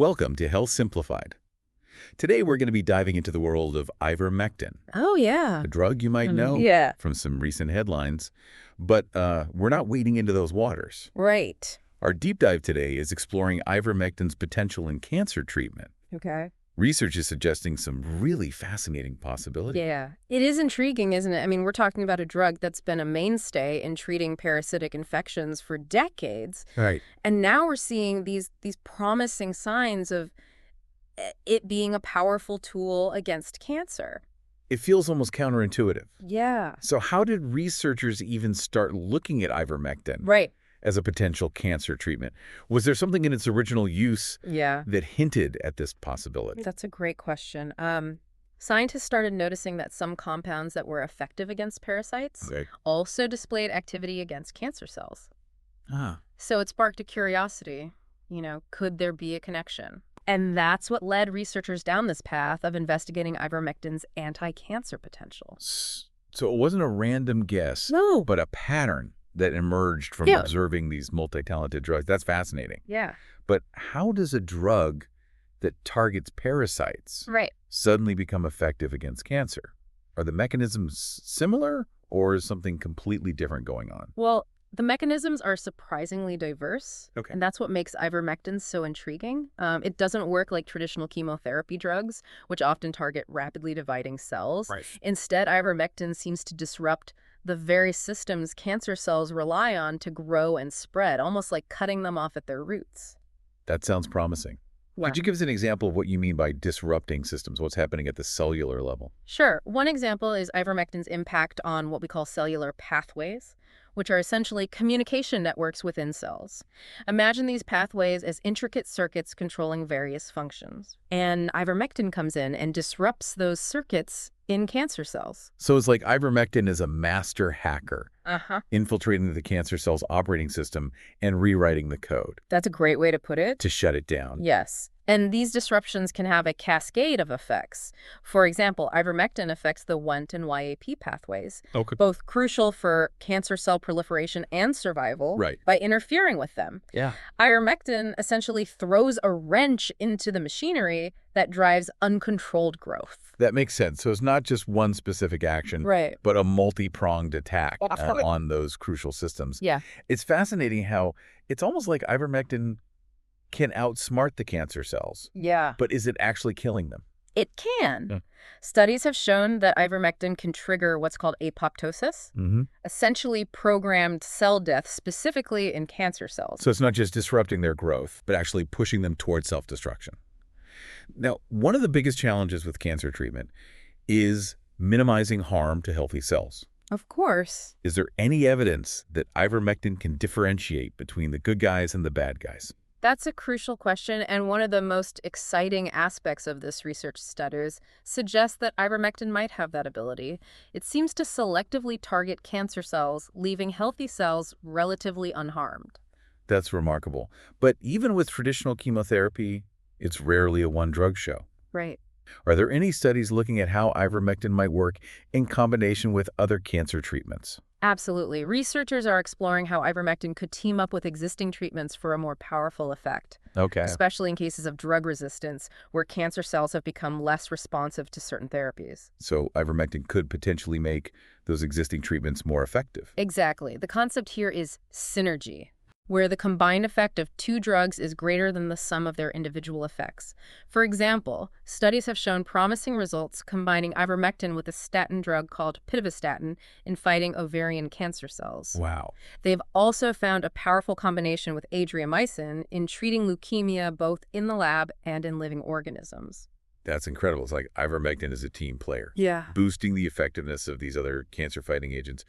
Welcome to Health Simplified. Today we're going to be diving into the world of ivermectin, Oh, yeah. a drug you might know Yeah. from some recent headlines, but we're not wading into those waters. Right. Our deep dive today is exploring ivermectin's potential in cancer treatment. Okay. Research is suggesting some really fascinating possibilities. Yeah. It is intriguing, isn't it? I mean, we're talking about a drug that's been a mainstay in treating parasitic infections for decades. Right. And now we're seeing these promising signs of it being a powerful tool against cancer. It feels almost counterintuitive. Yeah. So how did researchers even start looking at ivermectin Right. as a potential cancer treatment? Was there something in its original use Yeah. that hinted at this possibility? That's a great question. Scientists started noticing that some compounds that were effective against parasites Okay. also displayed activity against cancer cells. Ah, So it sparked a curiosity, could there be a connection? And that's what led researchers down this path of investigating ivermectin's anti-cancer potential. so it wasn't a random guess, No. but a pattern that emerged from Yeah. observing these multi-talented drugs. That's fascinating. Yeah. But how does a drug that targets parasites Right. suddenly become effective against cancer? Are the mechanisms similar, or is something completely different going on? Well, the mechanisms are surprisingly diverse, Okay. and that's what makes ivermectin so intriguing. It doesn't work like traditional chemotherapy drugs, which often target rapidly dividing cells. Right. Instead, ivermectin seems to disrupt the very systems cancer cells rely on to grow and spread, almost like cutting them off at their roots. That sounds promising. Yeah. Could you give us an example of what you mean by disrupting systems? What's happening at the cellular level? Sure. One example is ivermectin's impact on what we call cellular pathways, which are essentially communication networks within cells. Imagine these pathways as intricate circuits controlling various functions. And ivermectin comes in and disrupts those circuits in cancer cells. So it's like ivermectin is a master hacker, Uh-huh. infiltrating the cancer cell's operating system and rewriting the code That's a great way to put it. to shut it down. Yes. And these disruptions can have a cascade of effects. For example, ivermectin affects the Wnt and YAP pathways, Okay. both crucial for cancer cell proliferation and survival, Right. by interfering with them. Yeah. Ivermectin essentially throws a wrench into the machinery that drives uncontrolled growth. That makes sense. So it's not just one specific action, Right. but a multi-pronged attack Absolutely. on those crucial systems. Yeah. It's fascinating how it's almost like ivermectin can outsmart the cancer cells, Yeah. but is it actually killing them? It can. Yeah. Studies have shown that ivermectin can trigger what's called apoptosis, Mm-hmm. essentially programmed cell death, specifically in cancer cells. So it's not just disrupting their growth, but actually pushing them towards self-destruction. Now, one of the biggest challenges with cancer treatment is minimizing harm to healthy cells. Of course. Is there any evidence that ivermectin can differentiate between the good guys and the bad guys? That's a crucial question, and one of the most exciting aspects of this research studies suggests that ivermectin might have that ability. It seems to selectively target cancer cells, leaving healthy cells relatively unharmed. That's remarkable. But even with traditional chemotherapy, it's rarely a one-drug show. Right. Are there any studies looking at how ivermectin might work in combination with other cancer treatments? Absolutely. Researchers are exploring how ivermectin could team up with existing treatments for a more powerful effect, Okay. especially in cases of drug resistance, where cancer cells have become less responsive to certain therapies. So ivermectin could potentially make those existing treatments more effective. Exactly. The concept here is synergy, where the combined effect of two drugs is greater than the sum of their individual effects. For example, studies have shown promising results combining ivermectin with a statin drug called pitavastatin in fighting ovarian cancer cells. Wow. They've also found a powerful combination with adriamycin in treating leukemia both in the lab and in living organisms. That's incredible. It's like ivermectin is a team player, Yeah. boosting the effectiveness of these other cancer-fighting agents.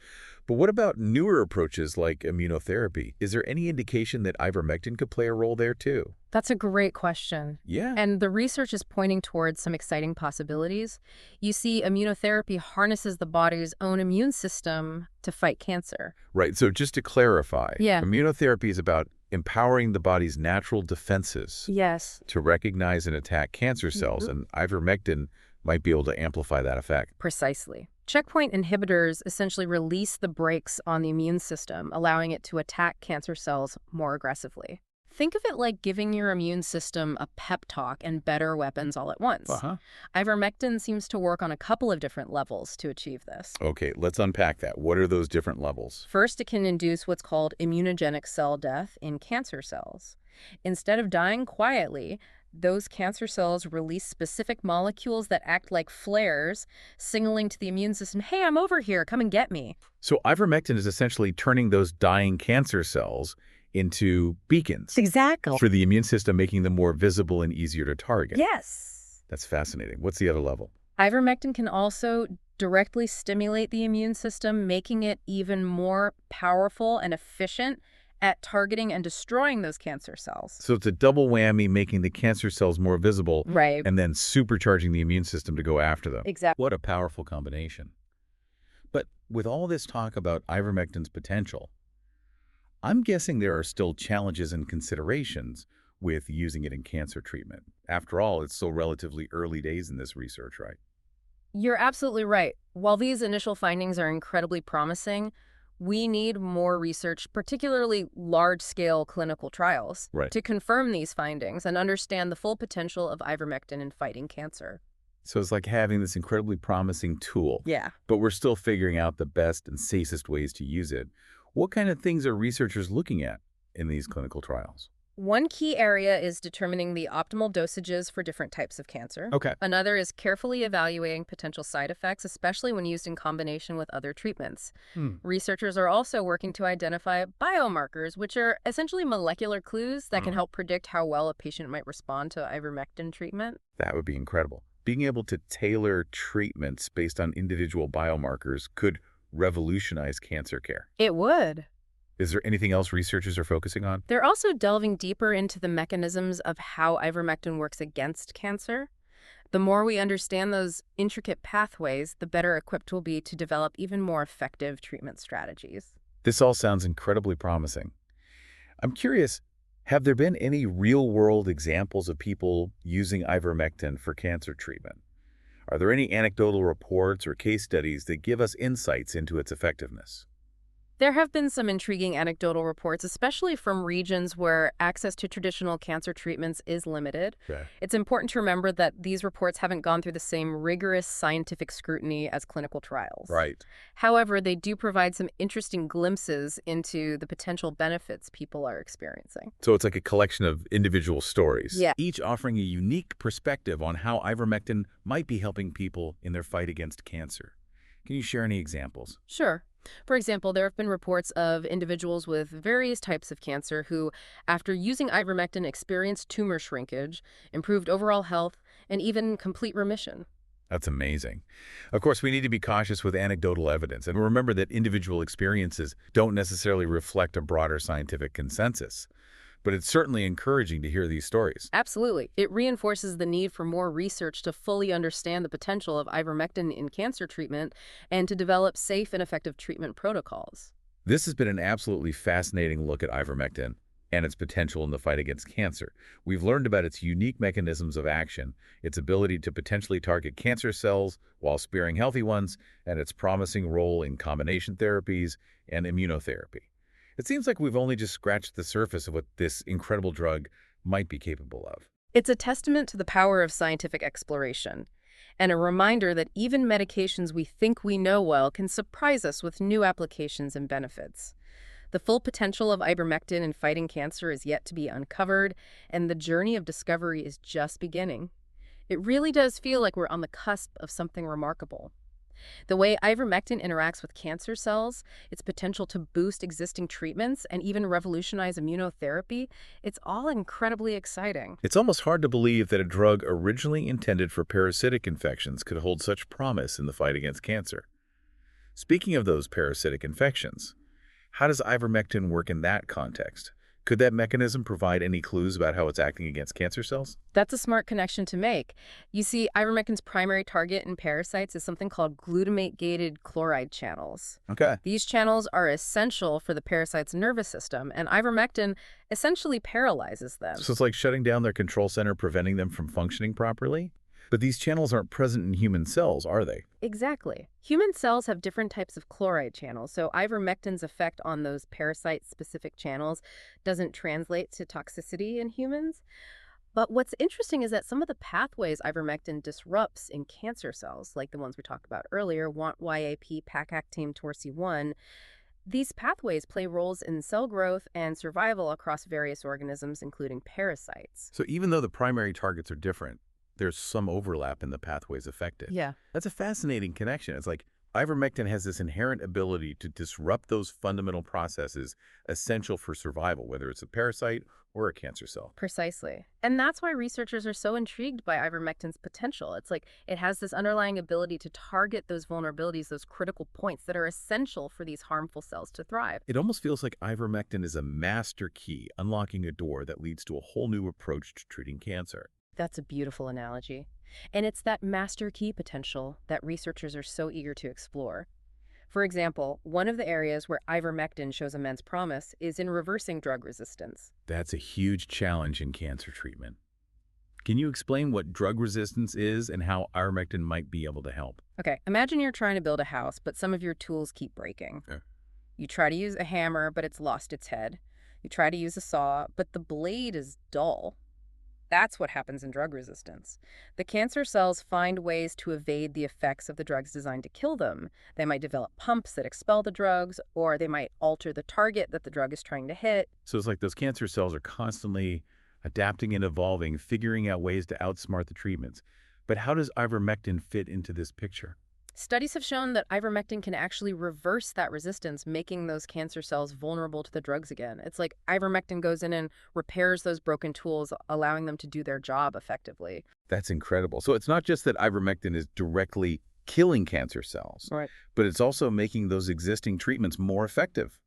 But what about newer approaches like immunotherapy? Is there any indication that ivermectin could play a role there too? That's a great question. Yeah. And the research is pointing towards some exciting possibilities. You see, immunotherapy harnesses the body's own immune system to fight cancer. Right. So just to clarify, Yeah. immunotherapy is about empowering the body's natural defenses Yes. to recognize and attack cancer cells, and ivermectin might be able to amplify that effect. Precisely. Checkpoint inhibitors essentially release the brakes on the immune system, allowing it to attack cancer cells more aggressively. Think of it like giving your immune system a pep talk and better weapons all at once. Uh-huh. Ivermectin seems to work on a couple of different levels to achieve this. Okay, let's unpack that. What are those different levels? First, it can induce what's called immunogenic cell death in cancer cells. Instead of dying quietly, those cancer cells release specific molecules that act like flares, signaling to the immune system, hey, I'm over here, come and get me. So ivermectin is essentially turning those dying cancer cells into beacons Exactly. for the immune system, making them more visible and easier to target. Yes. That's fascinating. What's the other level? Ivermectin can also directly stimulate the immune system, making it even more powerful and efficient at targeting and destroying those cancer cells. So it's a double whammy, making the cancer cells more visible Right. and then supercharging the immune system to go after them. Exactly. What a powerful combination. But with all this talk about ivermectin's potential, I'm guessing there are still challenges and considerations with using it in cancer treatment. After all, it's still relatively early days in this research, right? You're absolutely right. While these initial findings are incredibly promising, we need more research, particularly large-scale clinical trials, Right. to confirm these findings and understand the full potential of ivermectin in fighting cancer. So it's like having this incredibly promising tool, Yeah. but we're still figuring out the best and safest ways to use it. What kind of things are researchers looking at in these clinical trials? One key area is determining the optimal dosages for different types of cancer. Okay. Another is carefully evaluating potential side effects, especially when used in combination with other treatments. Researchers are also working to identify biomarkers, which are essentially molecular clues that can help predict how well a patient might respond to ivermectin treatment. That would be incredible. Being able to tailor treatments based on individual biomarkers could revolutionize cancer care. It would. Is there anything else researchers are focusing on? They're also delving deeper into the mechanisms of how ivermectin works against cancer. The more we understand those intricate pathways, the better equipped we'll be to develop even more effective treatment strategies. This all sounds incredibly promising. I'm curious, have there been any real-world examples of people using ivermectin for cancer treatment? Are there any anecdotal reports or case studies that give us insights into its effectiveness? There have been some intriguing anecdotal reports, especially from regions where access to traditional cancer treatments is limited. Okay. It's important to remember that these reports haven't gone through the same rigorous scientific scrutiny as clinical trials. Right. However, they do provide some interesting glimpses into the potential benefits people are experiencing. So it's like a collection of individual stories, Yeah. each offering a unique perspective on how ivermectin might be helping people in their fight against cancer. Can you share any examples? Sure. For example, there have been reports of individuals with various types of cancer who, after using ivermectin, experienced tumor shrinkage, improved overall health, and even complete remission. That's amazing. Of course, we need to be cautious with anecdotal evidence and remember that individual experiences don't necessarily reflect a broader scientific consensus. But it's certainly encouraging to hear these stories. Absolutely. It reinforces the need for more research to fully understand the potential of ivermectin in cancer treatment and to develop safe and effective treatment protocols. This has been an absolutely fascinating look at ivermectin and its potential in the fight against cancer. We've learned about its unique mechanisms of action, its ability to potentially target cancer cells while sparing healthy ones, and its promising role in combination therapies and immunotherapy. It seems like we've only just scratched the surface of what this incredible drug might be capable of. It's a testament to the power of scientific exploration and a reminder that even medications we think we know well can surprise us with new applications and benefits. The full potential of ivermectin in fighting cancer is yet to be uncovered, and the journey of discovery is just beginning. It really does feel like we're on the cusp of something remarkable. The way ivermectin interacts with cancer cells, its potential to boost existing treatments, and even revolutionize immunotherapy, it's all incredibly exciting. It's almost hard to believe that a drug originally intended for parasitic infections could hold such promise in the fight against cancer. Speaking of those parasitic infections, how does ivermectin work in that context? Could that mechanism provide any clues about how it's acting against cancer cells? That's a smart connection to make. You see, ivermectin's primary target in parasites is something called glutamate-gated chloride channels. Okay. These channels are essential for the parasite's nervous system, and ivermectin essentially paralyzes them. So it's like shutting down their control center, preventing them from functioning properly? But these channels aren't present in human cells, are they? Exactly. Human cells have different types of chloride channels, so ivermectin's effect on those parasite-specific channels doesn't translate to toxicity in humans. But what's interesting is that some of the pathways ivermectin disrupts in cancer cells, like the ones we talked about earlier, YAP, PAC-actin, TORC1, these pathways play roles in cell growth and survival across various organisms, including parasites. So even though the primary targets are different, there's some overlap in the pathways affected. Yeah. That's a fascinating connection. It's like ivermectin has this inherent ability to disrupt those fundamental processes essential for survival, whether it's a parasite or a cancer cell. Precisely. And that's why researchers are so intrigued by ivermectin's potential. It's like it has this underlying ability to target those vulnerabilities, those critical points that are essential for these harmful cells to thrive. It almost feels like ivermectin is a master key, unlocking a door that leads to a whole new approach to treating cancer. That's a beautiful analogy. And it's that master key potential that researchers are so eager to explore. For example, one of the areas where ivermectin shows immense promise is in reversing drug resistance. That's a huge challenge in cancer treatment. Can you explain what drug resistance is and how ivermectin might be able to help? Okay, imagine you're trying to build a house, but some of your tools keep breaking. Yeah. You try to use a hammer, but it's lost its head. You try to use a saw, but the blade is dull. That's what happens in drug resistance. The cancer cells find ways to evade the effects of the drugs designed to kill them. They might develop pumps that expel the drugs, or they might alter the target that the drug is trying to hit. So it's like those cancer cells are constantly adapting and evolving, figuring out ways to outsmart the treatments. But how does ivermectin fit into this picture? Studies have shown that ivermectin can actually reverse that resistance, making those cancer cells vulnerable to the drugs again. It's like ivermectin goes in and repairs those broken tools, allowing them to do their job effectively. That's incredible. So it's not just that ivermectin is directly killing cancer cells, Right. but it's also making those existing treatments more effective.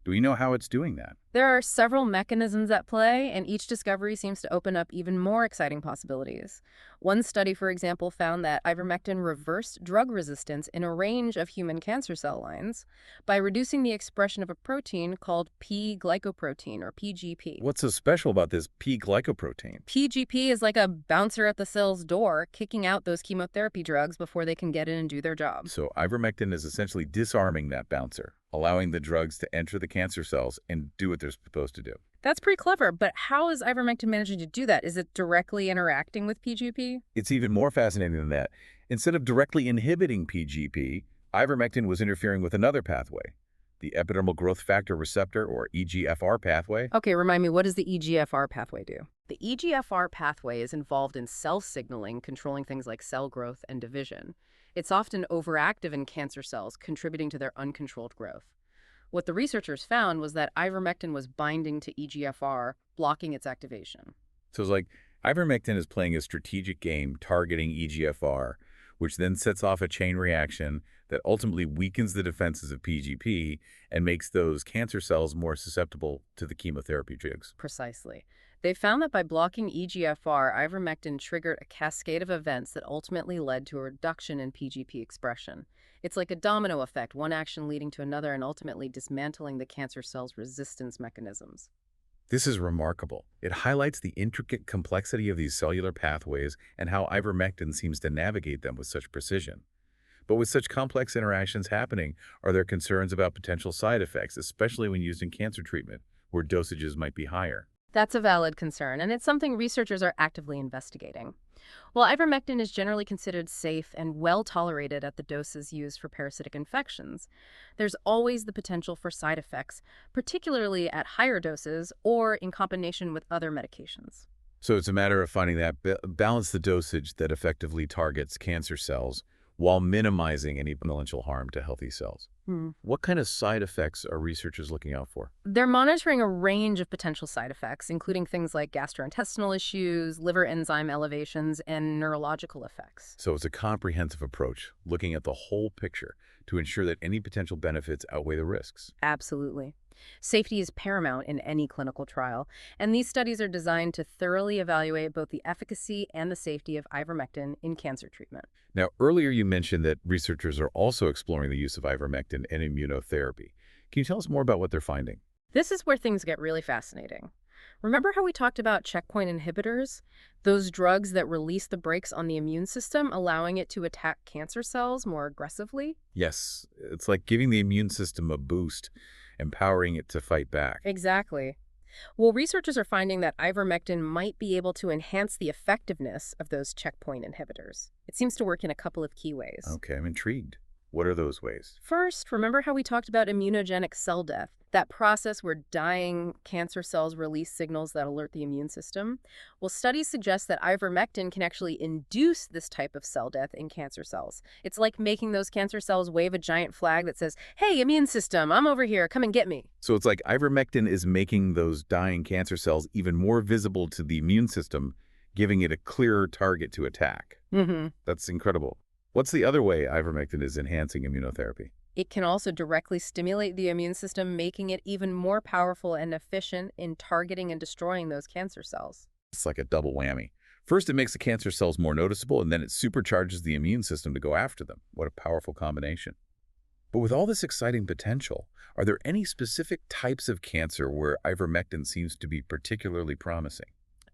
Do we know how it's doing that? There are several mechanisms at play, and each discovery seems to open up even more exciting possibilities. One study, for example, found that ivermectin reversed drug resistance in a range of human cancer cell lines by reducing the expression of a protein called P-glycoprotein, or PGP. What's so special about this P-glycoprotein? PGP is like a bouncer at the cell's door, kicking out those chemotherapy drugs before they can get in and do their job. So ivermectin is essentially disarming that bouncer, allowing the drugs to enter the cancer cells and do what they're supposed to do. That's pretty clever, but how is ivermectin managing to do that? Is it directly interacting with PGP? It's even more fascinating than that. Instead of directly inhibiting PGP, ivermectin was interfering with another pathway, the epidermal growth factor receptor, or EGFR pathway. Okay, remind me, what does the EGFR pathway do? The EGFR pathway is involved in cell signaling, controlling things like cell growth and division. It's often overactive in cancer cells, contributing to their uncontrolled growth. What the researchers found was that ivermectin was binding to EGFR, blocking its activation. So it's like ivermectin is playing a strategic game targeting EGFR, which then sets off a chain reaction that ultimately weakens the defenses of PGP and makes those cancer cells more susceptible to the chemotherapy drugs. Precisely. They found that by blocking EGFR, ivermectin triggered a cascade of events that ultimately led to a reduction in PGP expression. It's like a domino effect, one action leading to another and ultimately dismantling the cancer cell's resistance mechanisms. This is remarkable. It highlights the intricate complexity of these cellular pathways and how ivermectin seems to navigate them with such precision. But with such complex interactions happening, are there concerns about potential side effects, especially when used in cancer treatment, where dosages might be higher? That's a valid concern, and it's something researchers are actively investigating. While ivermectin is generally considered safe and well tolerated at the doses used for parasitic infections, there's always the potential for side effects, particularly at higher doses or in combination with other medications. So it's a matter of finding that balance the dosage that effectively targets cancer cells while minimizing any potential harm to healthy cells. What kind of side effects are researchers looking out for? They're monitoring a range of potential side effects, including things like gastrointestinal issues, liver enzyme elevations, and neurological effects. So it's a comprehensive approach, looking at the whole picture to ensure that any potential benefits outweigh the risks. Absolutely. Safety is paramount in any clinical trial, and these studies are designed to thoroughly evaluate both the efficacy and the safety of ivermectin in cancer treatment. Now, earlier you mentioned that researchers are also exploring the use of ivermectin in immunotherapy. Can you tell us more about what they're finding? This is where things get really fascinating. Remember how we talked about checkpoint inhibitors? Those drugs that release the brakes on the immune system, allowing it to attack cancer cells more aggressively? Yes, it's like giving the immune system a boost, empowering it to fight back. Exactly. Well, researchers are finding that ivermectin might be able to enhance the effectiveness of those checkpoint inhibitors. It seems to work in a couple of key ways. Okay, I'm intrigued. What are those ways? First, remember how we talked about immunogenic cell death? That process where dying cancer cells release signals that alert the immune system? Well, studies suggest that ivermectin can actually induce this type of cell death in cancer cells. It's like making those cancer cells wave a giant flag that says, "Hey, immune system, I'm over here, come and get me." So it's like ivermectin is making those dying cancer cells even more visible to the immune system, giving it a clearer target to attack. Mm-hmm. That's incredible. What's the other way ivermectin is enhancing immunotherapy? It can also directly stimulate the immune system, making it even more powerful and efficient in targeting and destroying those cancer cells. It's like a double whammy. First, it makes the cancer cells more noticeable, and then it supercharges the immune system to go after them. What a powerful combination. But with all this exciting potential, are there any specific types of cancer where ivermectin seems to be particularly promising?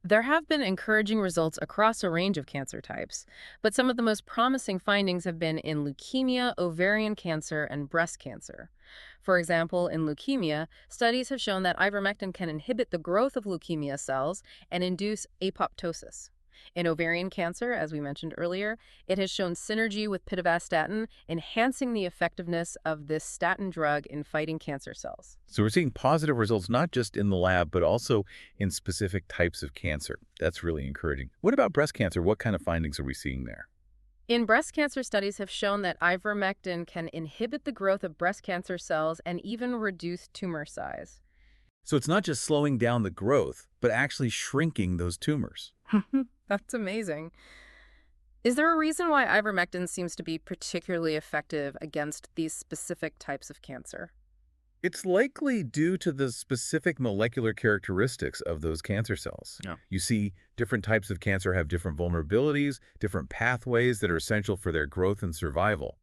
There have been encouraging results across a range of cancer types, but some of the most promising findings have been in leukemia, ovarian cancer, and breast cancer. For example, in leukemia, studies have shown that ivermectin can inhibit the growth of leukemia cells and induce apoptosis. In ovarian cancer, as we mentioned earlier, it has shown synergy with pitavastatin, enhancing the effectiveness of this statin drug in fighting cancer cells. So we're seeing positive results not just in the lab, but also in specific types of cancer. That's really encouraging. What about breast cancer? What kind of findings are we seeing there? In breast cancer, studies have shown that ivermectin can inhibit the growth of breast cancer cells and even reduce tumor size. So it's not just slowing down the growth, but actually shrinking those tumors. That's amazing. Is there a reason why ivermectin seems to be particularly effective against these specific types of cancer? It's likely due to the specific molecular characteristics of those cancer cells. Yeah. You see, different types of cancer have different vulnerabilities, different pathways that are essential for their growth and survival.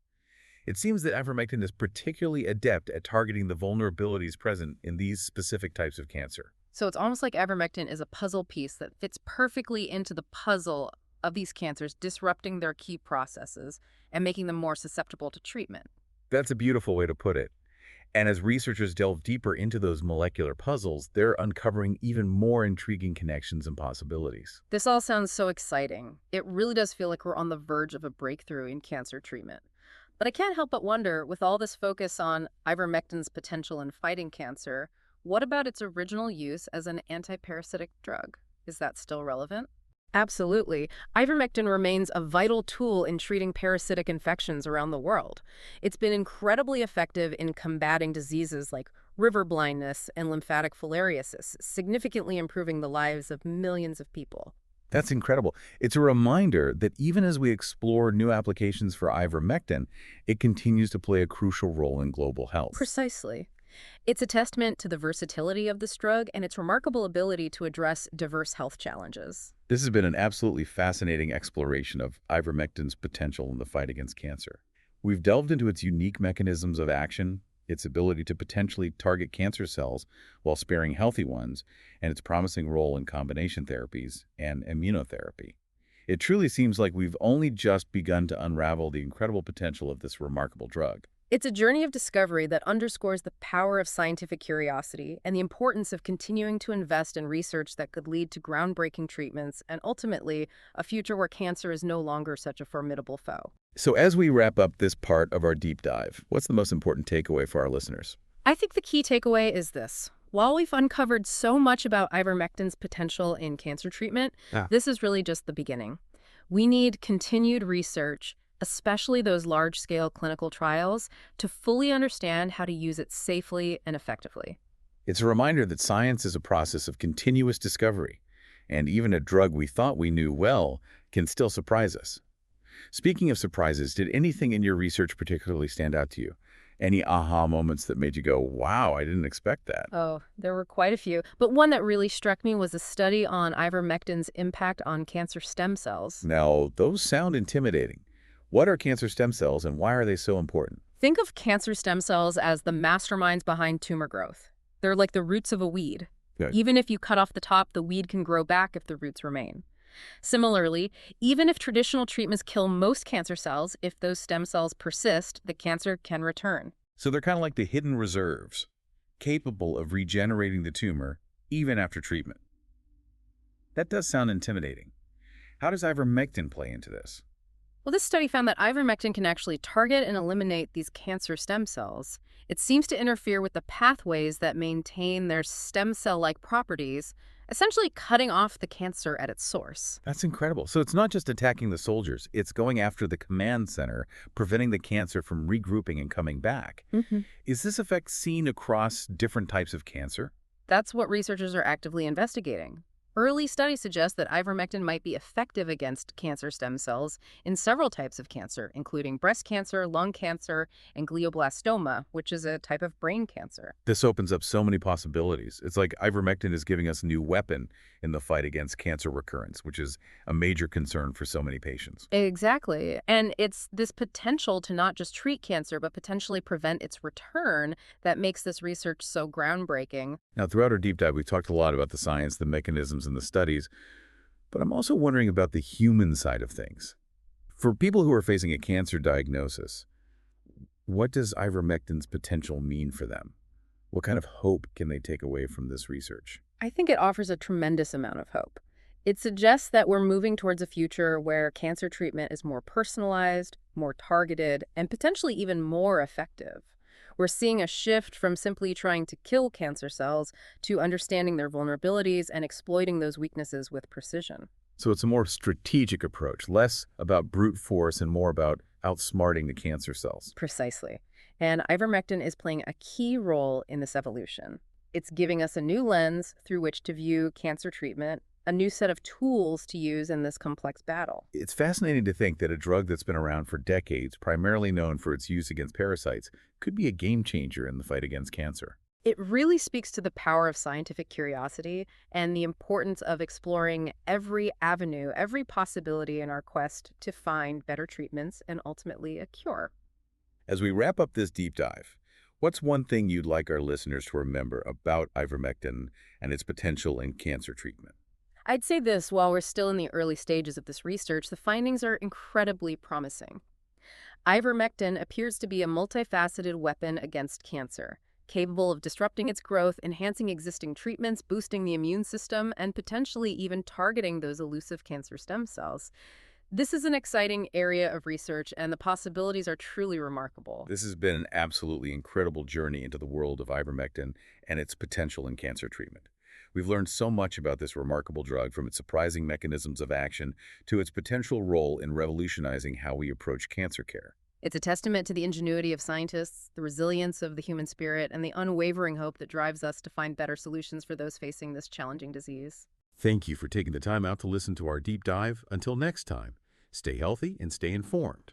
It seems that ivermectin is particularly adept at targeting the vulnerabilities present in these specific types of cancer. So it's almost like ivermectin is a puzzle piece that fits perfectly into the puzzle of these cancers, disrupting their key processes and making them more susceptible to treatment. That's a beautiful way to put it. And as researchers delve deeper into those molecular puzzles, they're uncovering even more intriguing connections and possibilities. This all sounds so exciting. It really does feel like we're on the verge of a breakthrough in cancer treatment. But I can't help but wonder, with all this focus on ivermectin's potential in fighting cancer, what about its original use as an antiparasitic drug? Is that still relevant? Absolutely. Ivermectin remains a vital tool in treating parasitic infections around the world. It's been incredibly effective in combating diseases like river blindness and lymphatic filariasis, significantly improving the lives of millions of people. That's incredible. It's a reminder that even as we explore new applications for ivermectin, it continues to play a crucial role in global health. Precisely. It's a testament to the versatility of this drug and its remarkable ability to address diverse health challenges. This has been an absolutely fascinating exploration of ivermectin's potential in the fight against cancer. We've delved into its unique mechanisms of action, its ability to potentially target cancer cells while sparing healthy ones, and its promising role in combination therapies and immunotherapy. It truly seems like we've only just begun to unravel the incredible potential of this remarkable drug. It's a journey of discovery that underscores the power of scientific curiosity and the importance of continuing to invest in research that could lead to groundbreaking treatments and ultimately a future where cancer is no longer such a formidable foe. So as we wrap up this part of our deep dive, what's the most important takeaway for our listeners? I think the key takeaway is this. While we've uncovered so much about ivermectin's potential in cancer treatment, this is really just the beginning. We need continued research, especially those large-scale clinical trials, to fully understand how to use it safely and effectively. It's a reminder that science is a process of continuous discovery, and even a drug we thought we knew well can still surprise us. Speaking of surprises, did anything in your research particularly stand out to you? Any aha moments that made you go, wow, I didn't expect that? Oh, there were quite a few, but one that really struck me was a study on ivermectin's impact on cancer stem cells. Now, those sound intimidating. What are cancer stem cells and why are they so important? Think of cancer stem cells as the masterminds behind tumor growth. They're like the roots of a weed. Good. Even if you cut off the top, the weed can grow back if the roots remain. Similarly, even if traditional treatments kill most cancer cells, if those stem cells persist, the cancer can return. So they're kind of like the hidden reserves, capable of regenerating the tumor even after treatment. That does sound intimidating. How does ivermectin play into this? Well, this study found that ivermectin can actually target and eliminate these cancer stem cells. It seems to interfere with the pathways that maintain their stem cell-like properties, essentially cutting off the cancer at its source. That's incredible. So it's not just attacking the soldiers, it's going after the command center, preventing the cancer from regrouping and coming back. Mhm. Is this effect seen across different types of cancer? That's what researchers are actively investigating. Early studies suggest that ivermectin might be effective against cancer stem cells in several types of cancer, including breast cancer, lung cancer, and glioblastoma, which is a type of brain cancer. This opens up so many possibilities. It's like ivermectin is giving us a new weapon in the fight against cancer recurrence, which is a major concern for so many patients. Exactly. And it's this potential to not just treat cancer, but potentially prevent its return that makes this research so groundbreaking. Now, throughout our deep dive, we talked a lot about the science, the mechanisms, and the studies, but I'm also wondering about the human side of things. For people who are facing a cancer diagnosis, what does ivermectin's potential mean for them? What kind of hope can they take away from this research? I think it offers a tremendous amount of hope. It suggests that we're moving towards a future where cancer treatment is more personalized, more targeted, and potentially even more effective. We're seeing a shift from simply trying to kill cancer cells to understanding their vulnerabilities and exploiting those weaknesses with precision. So it's a more strategic approach, less about brute force and more about outsmarting the cancer cells. Precisely. And ivermectin is playing a key role in this evolution. It's giving us a new lens through which to view cancer treatment, a new set of tools to use in this complex battle. It's fascinating to think that a drug that's been around for decades, primarily known for its use against parasites, could be a game changer in the fight against cancer. It really speaks to the power of scientific curiosity and the importance of exploring every avenue, every possibility in our quest to find better treatments and ultimately a cure. As we wrap up this deep dive, what's one thing you'd like our listeners to remember about ivermectin and its potential in cancer treatment? I'd say this: while we're still in the early stages of this research, the findings are incredibly promising. Ivermectin appears to be a multifaceted weapon against cancer, capable of disrupting its growth, enhancing existing treatments, boosting the immune system, and potentially even targeting those elusive cancer stem cells. This is an exciting area of research, and the possibilities are truly remarkable. This has been an absolutely incredible journey into the world of ivermectin and its potential in cancer treatment. We've learned so much about this remarkable drug, from its surprising mechanisms of action to its potential role in revolutionizing how we approach cancer care. It's a testament to the ingenuity of scientists, the resilience of the human spirit, and the unwavering hope that drives us to find better solutions for those facing this challenging disease. Thank you for taking the time out to listen to our deep dive. Until next time, stay healthy and stay informed.